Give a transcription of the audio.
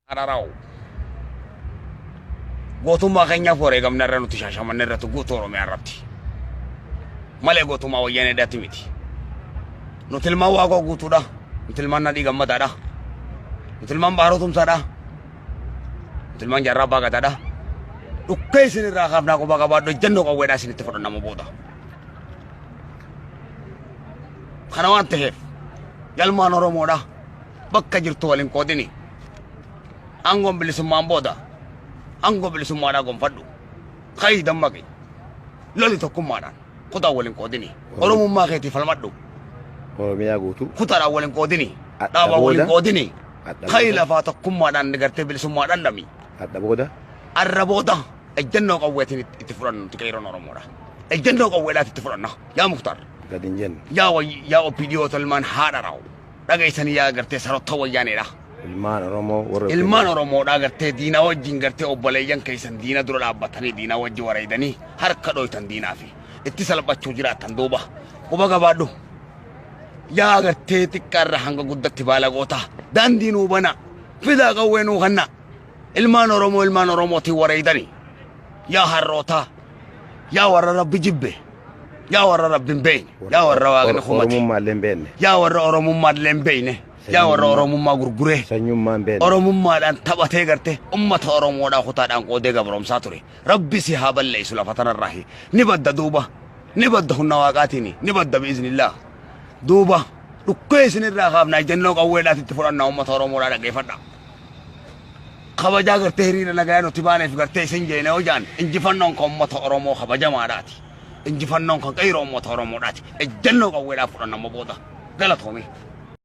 Ararau. Gotuma kenya fore gam narra nuti shashaman narra tu gotoro me arabti. Male gotuma wayene datimiti. Nutilma wago gutuda. Nutilman nadi gamada da. Nutilman barotum sada. Nutilman jaraba gata da. Dukkay sini rakab na ko baga bado janno ko weda sini tefodo namo boda. Kanawan tehef. Yalman oromoda. Bakka jirtu walin kodini. Angom beli semua boda. Anggo beli semua ada gom fadu. Kai dammagi. Loli to kumaran. Kuta walin kodini. Oromo make ti falmaddu. Oromiya gutu. Kuta ra walin kodini. Dawa walin kodini. Kai la fata kumaran negarte beli semua dan dami. Adda boda. Arra boda. Ejanno qawwetini ittifran tikayron oromora. Ejanno qawwelati ittifranna. Ya Mukhtar. Gadinjen. Ya opinion talman hadaraw. Dhagaysani yaa gartee sarota wayyaanedha. Ilmaan Oromoo dha gartee diina wajjin gartee obboleeyyan keessan diina dura dhaabbatanii diina wajji wareedanii harka dhoytan diinaafi itti salphachuu jiraatan duuba quba gabaadhu yaa gartee xiqqaarra hanga guddatti baalagoota daandii nuu bana fidaa qawwee nuu kanna ilmaan Oromootii wareedanii yaa harroota yaa warra rabbi jibbe yaa warra rabbi hin beeyne yaa warra waaqni kumate yaa warra Oromummaan hin beeyne yaa warra Oromummaa gurguree Oromummaadhaan taphatee garte ummata Oromoodhaa kutaadhaan qoodee gabromsaa ture rabbi si haa balleessu lafa tanarraahi ni badda duuba ni badda humna waaqaatiin ni badda biiznillah duuba dhukkee isinirraa kaafnaa jennoo qawweedhaatitti fudhannaa ummata Oromoodhaa dhaggeeffadha kabajaa gartee hiriira nagaa nuti baaneef gartee isin jeene hojaan injifannoon kan ummata Oromoo kabajamaadhaati injifannoon kan qeyroo ummata Oromoodhaati ejjennoo qawweedhaa fudhannaa booda galatoomee